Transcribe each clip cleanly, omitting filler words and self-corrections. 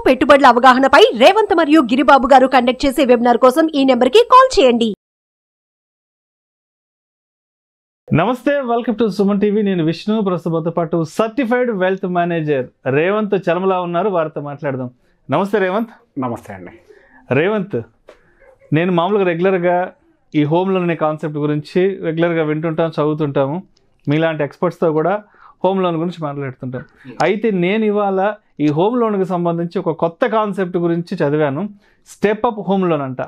పెట్టుబడుల అవగాహనపై రేవంత్ మరియు గిరిబాబు గారు కండక్ట్ చేసే వెబినార్ కోసం ఈ నెంబర్ కి కాల్ చేయండి. నమస్తే, వెల్కమ్ టు సుమన్ టీవీ. నేను విష్ణు. ప్రస్తుతంతో పాటు certified wealth manager Revanth Chalamala ఉన్నారు. వారితో మాట్లాడదాం. నమస్తే రేవంత్. నమస్తే అండి. రేవంత్, నేను మామూలుగా రెగ్యులర్గా ఈ హోమ్ లోన్ అనే కాన్సెప్ట్ గురించి రెగ్యులర్గా వింటుంటాం, చదువుతుంటాము. మీలాంటి ఎక్స్పర్ట్స్తో కూడా హోమ్ లోన్ గురించి మాట్లాడుతుంటాం. అయితే నేను ఇవాళ ఈ హోమ్ లోన్కి సంబంధించి ఒక కొత్త కాన్సెప్ట్ గురించి చదివాను. స్టెప్ అప్ హోమ్ లోన్ అంట.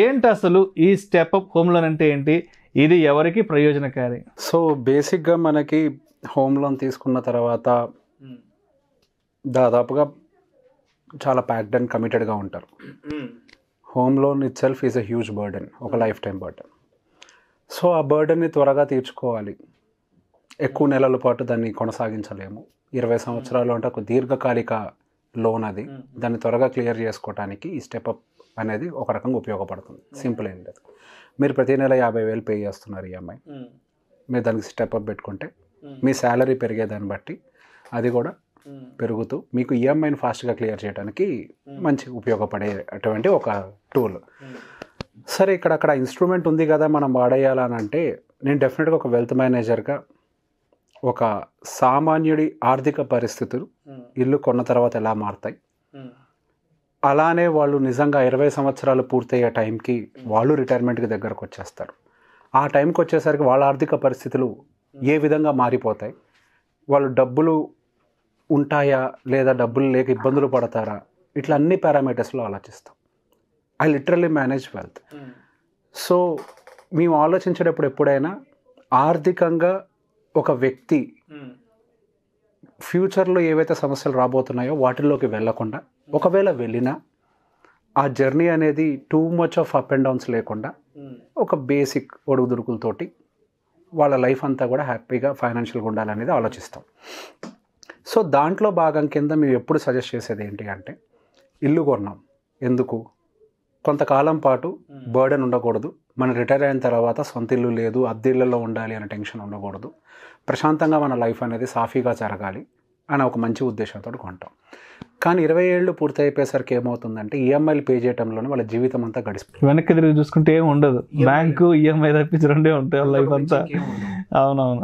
ఏంటి అసలు ఈ స్టెప్ అప్ హోమ్ లోన్ అంటే ఏంటి? ఇది ఎవరికి ప్రయోజనకారి? సో బేసిక్గా మనకి హోమ్ లోన్ తీసుకున్న తర్వాత దాదాపుగా చాలా ప్యాక్డ్ అండ్ కమిటెడ్గా ఉంటారు. Home loan it self is a huge burden, ఒక లైఫ్ టైం బర్డెన్. సో ఆ బర్డెన్ని త్వరగా తీర్చుకోవాలి. ఎక్కువ నెలల పాటు దాన్ని కొనసాగించలేము. 20 సంవత్సరాలు అంటే ఒక దీర్ఘకాలిక లోన్ అది. దాన్ని త్వరగా క్లియర్ చేసుకోవడానికి ఈ స్టెప్ అప్ అనేది ఒక రకంగా ఉపయోగపడుతుంది. సింపుల్ ఏం లేదు. మీరు ప్రతి నెల 50,000 పే చేస్తున్నారు ఈఎంఐ. మీరు దానికి స్టెప్ అప్ పెట్టుకుంటే మీ శాలరీ పెరిగేదాన్ని బట్టి అది కూడా పెరుగుతూ మీకు ఈఎంఐని ఫాస్ట్గా క్లియర్ చేయడానికి మంచి ఉపయోగపడేటువంటి ఒక టూల్. సరే, ఇక్కడ ఇన్స్ట్రుమెంట్ ఉంది కదా, మనం వాడేయాలని అంటే నేను డెఫినెట్గా ఒక వెల్త్ మేనేజర్గా ఒక సామాన్యుడి ఆర్థిక పరిస్థితులు ఇల్లు కొన్న తర్వాత ఎలా మారుతాయి, అలానే వాళ్ళు నిజంగా 20 సంవత్సరాలు పూర్తయ్యే టైంకి వాళ్ళు రిటైర్మెంట్కి దగ్గరకు వచ్చేస్తారు. ఆ టైంకి వచ్చేసరికి వాళ్ళ ఆర్థిక పరిస్థితులు ఏ విధంగా మారిపోతాయి, వాళ్ళు డబ్బులు ఉంటాయా లేదా డబ్బులు లేక ఇబ్బందులు పడతారా, ఇట్లా అన్ని పారామీటర్స్లో ఆలోచిస్తాం. I literally manage wealth. So మేము ఆలోచించేటప్పుడు ఎప్పుడైనా ఆర్థికంగా ఒక వ్యక్తి ఫ్యూచర్లో ఏవైతే సమస్యలు రాబోతున్నాయో వాటిల్లోకి వెళ్ళకుండా, ఒకవేళ వెళ్ళినా ఆ జర్నీ అనేది too much of up and downs లేకుండా ఒక బేసిక్ ఒడుగుదుడుకులతోటి వాళ్ళ లైఫ్ అంతా కూడా హ్యాపీగా ఫైనాన్షియల్గా ఉండాలనేది ఆలోచిస్తాం. సో దాంట్లో భాగం కింద మేము ఎప్పుడు సజెస్ట్ చేసేది ఏంటి అంటే, ఇల్లు కొన్నాం ఎందుకు, కొంతకాలం పాటు బర్డెన్ ఉండకూడదు. మనం రిటైర్ అయిన తర్వాత సొంత ఇల్లు లేదు, అద్దె ఇళ్ళల్లో ఉండాలి అనే టెన్షన్ ఉండకూడదు. ప్రశాంతంగా మన లైఫ్ అనేది సాఫీగా జరగాలి అని ఒక మంచి ఉద్దేశంతో కొంటాం. కానీ 20 ఏళ్ళు పూర్తి అయిపోయేసరికి ఏమవుతుందంటే ఈఎంఐలు పే చేయడంలోనే వాళ్ళ జీవితం అంతా గడిచిపోతుంది. వెనక్కి తిరిగి చూసుకుంటే ఏమి ఉండదు. బ్యాంకు ఈఎంఐ తప్పించి రెండే ఉంటాయి లైఫ్ అంతా. అవునవును.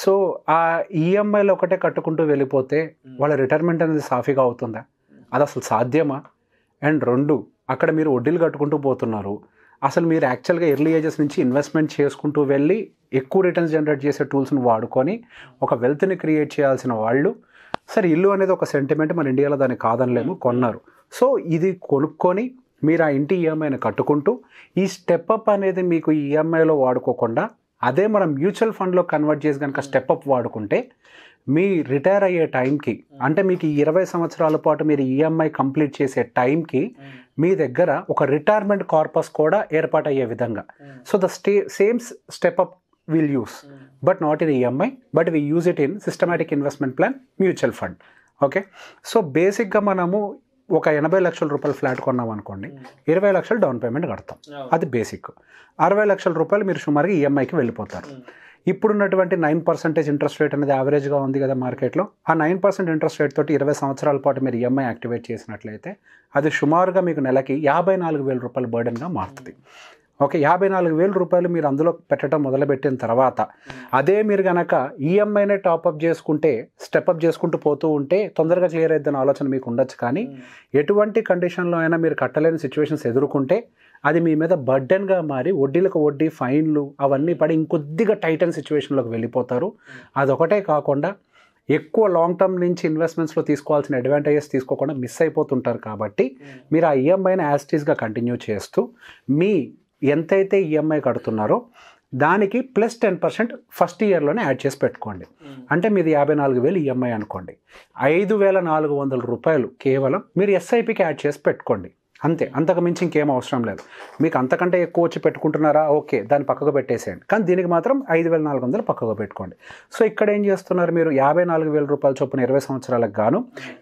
సో ఆ ఈఎంఐలు ఒకటే కట్టుకుంటూ వెళ్ళిపోతే వాళ్ళ రిటైర్మెంట్ అనేది సాఫీగా అవుతుందా? అది అసలు సాధ్యమా? అండ్ 2, అక్కడ మీరు వడ్డీలు కట్టుకుంటూ పోతున్నారు. అసలు మీరు యాక్చువల్గా ఎర్లీ ఏజెస్ నుంచి ఇన్వెస్ట్మెంట్ చేసుకుంటూ వెళ్ళి ఎక్కువ రిటర్న్స్ జనరేట్ చేసే టూల్స్ని వాడుకొని ఒక వెల్త్ని క్రియేట్ చేయాల్సిన వాళ్ళు, సరే ఇల్లు అనేది ఒక సెంటిమెంట్, మన ఇండియాలో దాన్ని కాదనలేము, కొన్నారు. సో ఇది కొనుక్కొని మీరు ఆ ఇంటి ఈఎంఐని కట్టుకుంటూ ఈ స్టెప్ అప్ అనేది మీకు ఈఎంఐలో వాడుకోకుండా అదే మనం మ్యూచువల్ ఫండ్లో కన్వర్ట్ చేసి కనుక స్టెప్ అప్ వాడుకుంటే మీ రిటైర్ అయ్యే టైంకి, అంటే మీకు 20 సంవత్సరాల పాటు మీరు ఈఎంఐ కంప్లీట్ చేసే టైంకి మీ దగ్గర ఒక రిటైర్మెంట్ కార్పస్ కూడా ఏర్పాటయ్యే విధంగా. So the same step up will use, but not in EMI, but we use it in systematic investment plan, mutual fund. Okay, so బేసిక్గా మనము ఒక 80 లక్షల రూపాయల ఫ్లాట్ కొన్నాం అనుకోండి, 20 లక్షలు డౌన్ పేమెంట్ కడతాం. అది బేసిక్. 60 లక్షల రూపాయలు మీరు సుమారుగా ఈఎంఐకి వెళ్ళిపోతారు. ఇప్పుడున్నటువంటి 9% ఇంట్రెస్ట్ రేట్ అనేది యావరేజ్గా ఉంది కదా మార్కెట్లో. ఆ 9% ఇంట్రెస్ట్ రేట్ తోటి 20 సంవత్సరాల పాటు మీరు ఈఎంఐ యాక్టివేట్ చేసినట్లయితే అది సుమారుగా మీకు నెలకి 54,000 రూపాయల బర్డెన్గా మారుతుంది. ఓకే, 54,000 రూపాయలు మీరు అందులో పెట్టడం మొదలుపెట్టిన తర్వాత అదే మీరు కనుక ఈఎంఐనే టాప్అప్ చేసుకుంటే, స్టెప్అప్ చేసుకుంటూ పోతూ ఉంటే తొందరగా క్లియర్ అయిద్దని ఆలోచన మీకు ఉండొచ్చు. కానీ ఎటువంటి కండిషన్లో అయినా మీరు కట్టలేని సిచ్యువేషన్స్ ఎదుర్కొంటే అది మీ మీద బర్డెన్గా మారి వడ్డీలకు వడ్డీ, ఫైన్లు అవన్నీ పడి ఇంకొద్దిగా టైటన్ సిచ్యువేషన్లోకి వెళ్ళిపోతారు. అదొకటే కాకుండా ఎక్కువ లాంగ్ టర్మ్ నుంచి ఇన్వెస్ట్మెంట్స్లో తీసుకోవాల్సిన అడ్వాంటేజెస్ తీసుకోకుండా మిస్ అయిపోతుంటారు. కాబట్టి మీరు ఆ ఈఎంఐని యాస్టీస్గా కంటిన్యూ చేస్తూ మీ ఎంతైతే ఈఎంఐ కడుతున్నారో దానికి ప్లస్ 10% ఫస్ట్ ఇయర్లోనే యాడ్ చేసి పెట్టుకోండి. అంటే మీది 54,000 ఈఎంఐ అనుకోండి, 5,400 రూపాయలు కేవలం మీరు ఎస్ఐపికి యాడ్ చేసి పెట్టుకోండి. అంతే, అంతకు మించి ఇంకేం అవసరం లేదు. మీకు అంతకంటే ఎక్కువ వచ్చి పెట్టుకుంటున్నారా, ఓకే, దాన్ని పక్కకు పెట్టేసేయండి. కానీ దీనికి మాత్రం 5,400 పక్కకు పెట్టుకోండి. సో ఇక్కడ ఏం చేస్తున్నారు, మీరు 54,000 రూపాయల చొప్పున 20 సంవత్సరాలకు గాను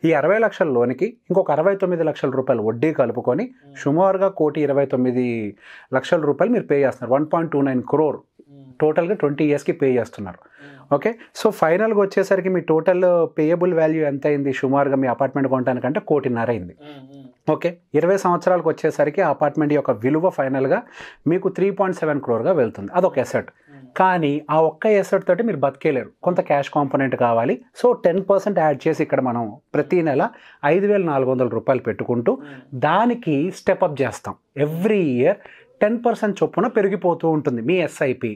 ఈ 60 లక్షల లోనికి ఇంకొక 69 లక్షల రూపాయలు వడ్డీ కలుపుకొని సుమారుగా 1,29,00,00,000 రూపాయలు మీరు పే చేస్తున్నారు. 1.29 crore టోటల్గా 20 ఇయర్స్కి పే చేస్తున్నారు. ఓకే, సో ఫైనల్గా వచ్చేసరికి మీ టోటల్ పేయబుల్ వాల్యూ ఎంత అయింది సుమారుగా మీ అపార్ట్మెంట్ కొనడానికంటే 1.5 కోటి అయింది. ఓకే, 20 సంవత్సరాలకు వచ్చేసరికి ఆ అపార్ట్మెంట్ యొక్క విలువ ఫైనల్గా మీకు 3.7 crore వెళ్తుంది. అదొక ఎసెట్. కానీ ఆ ఒక్క ఎసెట్ తోటి మీరు బతికేలేరు, కొంత క్యాష్ కాంపోనెంట్ కావాలి. సో 10% యాడ్ చేసి ఇక్కడ మనం ప్రతి నెల 5,400 రూపాయలు పెట్టుకుంటూ దానికి స్టెప్అప్ చేస్తాం. ఎవ్రీ ఇయర్ 10% చొప్పున పెరిగిపోతూ ఉంటుంది మీ ఎస్ఐపి.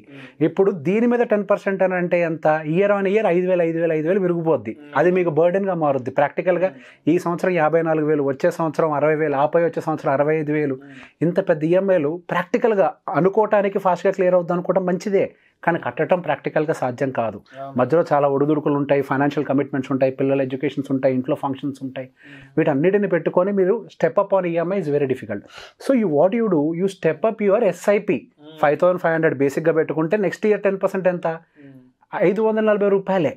ఇప్పుడు దీని మీద 10% అని అంటే ఎంత, ఇయర్ ఆన్ ఇయర్ 5,000 పెరిగిపోద్ది. అది మీకు బర్డెన్గా మారుద్ది. ప్రాక్టికల్గా ఈ సంవత్సరం 54,000, వచ్చే సంవత్సరం 60,000, ఆపై వచ్చే సంవత్సరం 65,000. ఇంత పెద్ద ఈఎంఐలు ప్రాక్టికల్గా అనుకోవటానికి ఫాస్ట్గా క్లియర్ అవుద్ది అనుకోవటం మంచిదే, కానీ కట్టడం ప్రాక్టికల్గా సాధ్యం కాదు. మధ్యలో చాలా ఒడిదుడుకులు ఉంటాయి, ఫైనాన్షియల్ కమిట్మెంట్స్ ఉంటాయి, పిల్లల ఎడ్యుకేషన్స్ ఉంటాయి, ఇంట్లో ఫంక్షన్స్ ఉంటాయి. వీటన్నిటిని పెట్టుకొని మీరు step up on EMI is very difficult. So what you do, you step up your SIP. 5,500 బేసిక్గా పెట్టుకుంటే నెక్స్ట్ ఇయర్ 10% ఎంత, 540 రూపాయలే.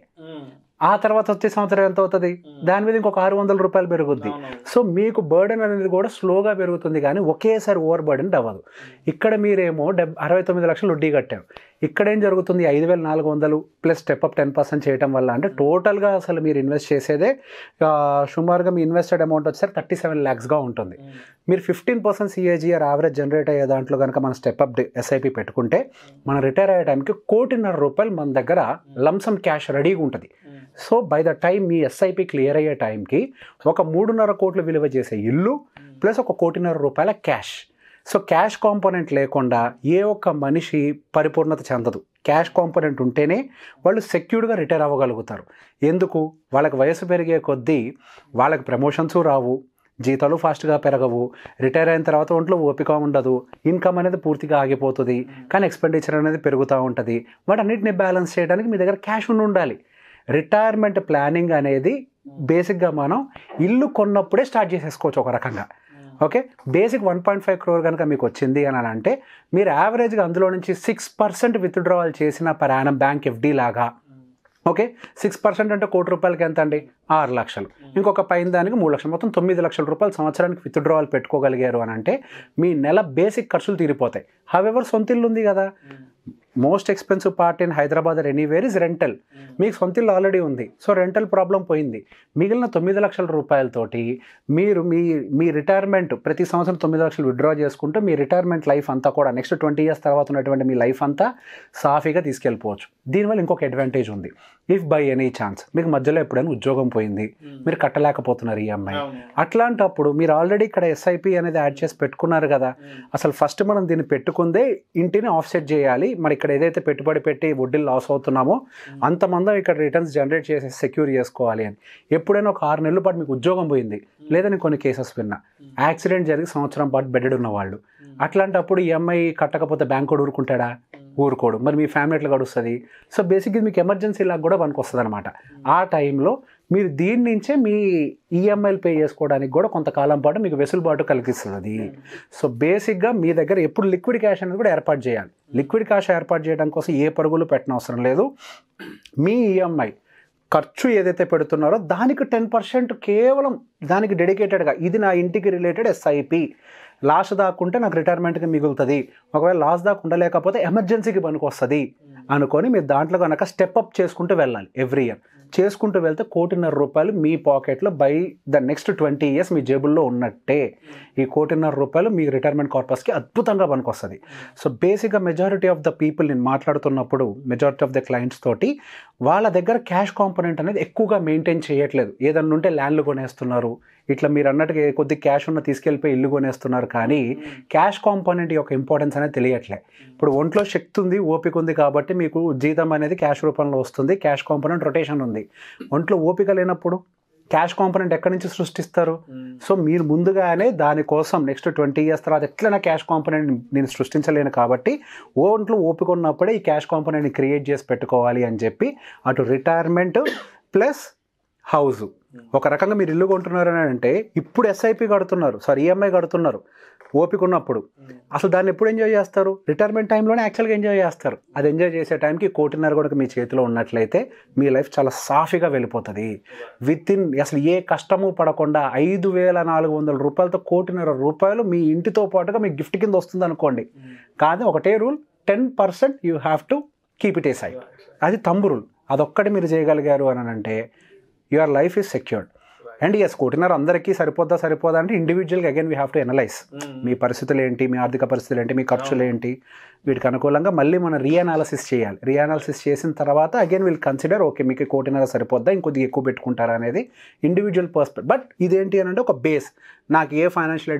ఆ తర్వాత వచ్చే సంవత్సరం ఎంత అవుతుంది, దాని మీద ఇంకొక 600 రూపాయలు పెరుగుద్ది. సో మీకు బర్డెన్ అనేది కూడా స్లోగా పెరుగుతుంది, కానీ ఒకేసారి ఓవర్ బర్డెన్ అవ్వదు. ఇక్కడ మీరేమో 69 లక్షలు వడ్డీ కట్టారు. ఇక్కడ ఏం జరుగుతుంది, 5,400 ప్లస్ స్టెప్అప్ 10% చేయడం వల్ల అంటే టోటల్గా అసలు మీరు ఇన్వెస్ట్ చేసేదే సుమారుగా మీ ఇన్వెస్టెడ్ అమౌంట్ వచ్చేసరికి 37 lakhsగా ఉంటుంది. మీరు 15% CAGR యావరేజ్ జనరేట్ అయ్యే దాంట్లో కనుక మన స్టెప్అప్ ఎస్ఐపి పెట్టుకుంటే మనం రిటైర్ అయ్యే టైంకి 1.5 కోటి రూపాయలు మన దగ్గర లంసమ్ క్యాష్ రెడీగా ఉంటుంది. So by the time me SIP clear అయ్యే టైంకి ఒక 3.5 కోట్లు విలువ చేసే ఇల్లు ప్లస్ 1.5 కోటి రూపాయల క్యాష్. సో క్యాష్ కాంపోనెంట్ లేకుండా ఏ ఒక్క మనిషి పరిపూర్ణత చెందదు. క్యాష్ కాంపోనెంట్ ఉంటేనే వాళ్ళు సెక్యూర్డ్గా రిటైర్ అవ్వగలుగుతారు. ఎందుకు, వాళ్ళకి వయసు పెరిగే కొద్దీ వాళ్ళకి ప్రమోషన్స్ రావు, జీతాలు ఫాస్ట్గా పెరగవు, రిటైర్ అయిన తర్వాత ఒంట్లో ఓపిక ఉండదు, ఇన్కమ్ అనేది పూర్తిగా ఆగిపోతుంది, కానీ ఎక్స్పెండిచర్ అనేది పెరుగుతూ ఉంటుంది. వాటన్నిటిని బ్యాలెన్స్ చేయడానికి మీ దగ్గర క్యాష్ ఉండాలి. రిటైర్మెంట్ ప్లానింగ్ అనేది బేసిక్గా మనం ఇల్లు కొన్నప్పుడే స్టార్ట్ చేసేసుకోవచ్చు ఒక రకంగా. ఓకే, బేసిక్ 1.5 crore కనుక మీకు వచ్చింది అని అంటే మీరు యావరేజ్గా అందులో నుంచి 6% విత్డ్రావల్ చేసిన పర్ యానం బ్యాంక్ ఎఫ్డి లాగా. ఓకే, 6% అంటే 1 కోటి రూపాయలకి ఎంత అండి, 6 లక్షలు. ఇంకొక పైన దానికి 3 లక్షలు, మొత్తం 9 లక్షల రూపాయలు సంవత్సరానికి విత్డ్రావల్ పెట్టుకోగలిగారు అని అంటే మీ నెల బేసిక్ ఖర్చులు తీరిపోతాయి. హవెవర్ సొంత ఇల్లు ఉంది కదా, most expensive part in Hyderabad or anywhere is rental. మీకు సొంత ఇల్లు ఆల్రెడీ ఉంది, సో రెంటల్ ప్రాబ్లం పోయింది. మిగిలిన 9 లక్షల రూపాయలతోటి మీరు మీ రిటైర్మెంట్ ప్రతి సంవత్సరం 9 లక్షలు విత్డ్రా చేసుకుంటూ మీ రిటైర్మెంట్ లైఫ్ అంతా కూడా నెక్స్ట్ 20 years తర్వాత ఉన్నటువంటి మీ లైఫ్ అంతా సాఫీగా తీసుకెళ్ళిపోవచ్చు. దీనివల్ల ఇంకొక అడ్వాంటేజ్ ఉంది. ఇఫ్ బై ఎనీ ఛాన్స్ మీకు మధ్యలో ఎప్పుడైనా ఉద్యోగం పోయింది, మీరు కట్టలేకపోతున్నారు ఈఎంఐ, అట్లాంటప్పుడు మీరు ఆల్రెడీ ఇక్కడ ఎస్ఐపి అనేది యాడ్ చేసి పెట్టుకున్నారు కదా, అసలు ఫస్ట్ మనం దీన్ని పెట్టుకుందే ఇంటిని ఆఫ్సెట్ చేయాలి. మరి ఇక్కడ ఏదైతే పెట్టుబడి పెట్టి వడ్డీలు లాస్ అవుతున్నామో అంతమంది ఇక్కడ రిటర్న్స్ జనరేట్ చేసి సెక్యూర్ చేసుకోవాలి అని. ఎప్పుడైనా ఒక 6 నెలల పాటు మీకు ఉద్యోగం పోయింది, లేదా నేను కొన్ని కేసెస్ విన్నా, యాక్సిడెంట్ జరిగి సంవత్సరం పాటు బెడెడ్ ఉన్న వాళ్ళు, అట్లాంటప్పుడు ఈఎంఐ కట్టకపోతే బ్యాంక్ కూడా ఊరుకుంటాడా, ఊరుకోడు. మరి మీ ఫ్యామిలీ ఎట్లా గడుస్తుంది? సో బేసిక్గా మీకు ఎమర్జెన్సీ లాగా కూడా పనికి వస్తుంది అనమాట. ఆ టైంలో మీరు దీని నుంచే మీ ఈఎంఐలు పే చేసుకోవడానికి కూడా కొంతకాలం పాటు మీకు వెసులుబాటు కలిగిస్తుంది అది. సో బేసిక్గా మీ దగ్గర ఎప్పుడు లిక్విడ్ క్యాష్ అనేది కూడా ఏర్పాటు చేయాలి. లిక్విడ్ క్యాష్ ఏర్పాటు చేయడం కోసం ఏ పరుగులు పెట్టిన అవసరం లేదు. మీ ఈఎంఐ ఖర్చు ఏదైతే పెడుతున్నారో దానికి 10% కేవలం దానికి డెడికేటెడ్గా, ఇది నా ఇంటికి రిలేటెడ్ ఎస్ఐపి, లాస్ దాక్కుంటే నాకు రిటైర్మెంట్కి మిగులుతుంది, ఒకవేళ లాస్ దాకా ఉండలేకపోతే ఎమర్జెన్సీకి పనికి వస్తుంది అనుకొని మీరు దాంట్లో కనుక స్టెప్అప్ చేసుకుంటూ వెళ్ళాలి. ఎవ్రీ ఇయర్ చేసుకుంటూ వెళ్తే 1.5 కోటి రూపాయలు మీ పాకెట్లో బై ద నెక్స్ట్ 20 years మీ జేబుల్లో ఉన్నట్టే. ఈ 1.5 కోటి రూపాయలు మీ రిటైర్మెంట్ కార్పస్కి అద్భుతంగా పనికొస్తుంది. సో బేసిక్గా మెజారిటీ ఆఫ్ ద పీపుల్ నేను మాట్లాడుతున్నప్పుడు మెజారిటీ ఆఫ్ ద క్లయింట్స్ తోటి వాళ్ళ దగ్గర క్యాష్ కాంపోనెంట్ అనేది ఎక్కువగా మెయింటైన్ చేయట్లేదు. ఏదన్నా ఉంటే ల్యాండ్లు కొనేస్తున్నారు, ఇట్లా మీరు అన్నట్టుగా కొద్ది క్యాష్ ఉన్న తీసుకెళ్ళిపోయి ఇల్లు కొనేస్తున్నారు, కానీ క్యాష్ కాంపోనెంట్ యొక్క ఇంపార్టెన్స్ అనేది తెలియట్లే. ఇప్పుడు ఒంట్లో శక్తి ఉంది, ఓపిక ఉంది కాబట్టి మీకు జీతం అనేది క్యాష్ రూపంలో వస్తుంది, క్యాష్ కాంపోనెంట్ రొటేషన్ ఉంది. ఒంట్లో ఓపిక లేనప్పుడు క్యాష్ కాంపోనెంట్ ఎక్కడి నుంచి సృష్టిస్తారు? సో మీరు ముందుగానే దానికోసం నెక్స్ట్ 20 years తర్వాత ఎట్లైనా క్యాష్ కాంపోనెంట్ నేను సృష్టించలేను కాబట్టి ఒంట్లో ఓపిక ఉన్నప్పుడే ఈ క్యాష్ కాంపోనెంట్ని క్రియేట్ చేసి పెట్టుకోవాలి అని చెప్పి అటు రిటైర్మెంట్ ప్లస్ హౌస్. ఒక రకంగా మీరు ఇల్లు కొంటున్నారు అని అంటే ఇప్పుడు ఎస్ఐపి కడుతున్నారు, ఈఎంఐ కడుతున్నారు, ఓపిక ఉన్నప్పుడు అసలు దాన్ని ఎప్పుడు ఎంజాయ్ చేస్తారు? రిటైర్మెంట్ టైంలోనే యాక్చువల్గా ఎంజాయ్ చేస్తారు. అది ఎంజాయ్ చేసే టైంకి 1.5 కోటి కూడా మీ చేతిలో ఉన్నట్లయితే మీ లైఫ్ చాలా సాఫీగా వెళ్ళిపోతుంది. వితిన్ అసలు ఏ కష్టము పడకుండా 5,400 రూపాయలతో 1.5 కోటి రూపాయలు మీ ఇంటితో పాటుగా మీ గిఫ్ట్ కింద వస్తుంది అనుకోండి. కానీ ఒకటే rule, 10% you have to keep it aside. అది థంబ్ రూల్. అదొక్కటి మీరు చేయగలిగారు అని అంటే your life is secured. And yes, 1.5 అందరికీ సరిపోదా అంటే ఇండివిజువల్గా again we have to analyse మీ పరిస్థితులు ఏంటి, మీ ఆర్థిక పరిస్థితులు ఏంటి, మీ ఖర్చులు ఏంటి, వీటికి అనుకూలంగా మళ్ళీ మనం రీఅనాలిసిస్ చేయాలి. రీఅనాలిసిస్ చేసిన తర్వాత అగైన్ విల్ కన్సిడర్ ఓకే మీకు 1.5 సరిపోద్దా, ఇంకొద్దిగా ఎక్కువ పెట్టుకుంటారా అనేది ఇండివిజువల్ పర్స్పెక్ట్. బట్ ఇదేంటి అని అంటే ఒక బేస్. నాకు ఏ ఫైనాన్షియల్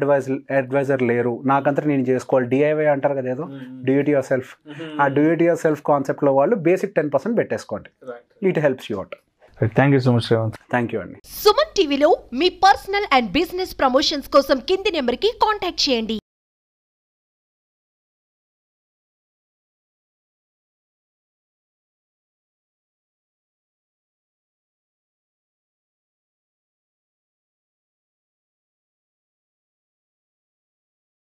అడ్వైజర్ లేరు, నాకంతా నేను చేసుకోవాలి, డిఐవై అంటారు కదా ఏదో, డూ ఇట్ యువర్ సెల్ఫ్. ఆ డూ ఇట్ యువర్ సెల్ఫ్ కాన్సెప్ట్లో వాళ్ళు బేసిక్ 10% పెట్టేసుకోండి. It helps you out. Thank you so much Revanth. Thank you అండి. సుమన్ టీవీలో మీ పర్సనల్ అండ్ బిజినెస్ ప్రమోషన్స్ కోసం కింది నెంబర్కి కాంటాక్ట్ చేయండి.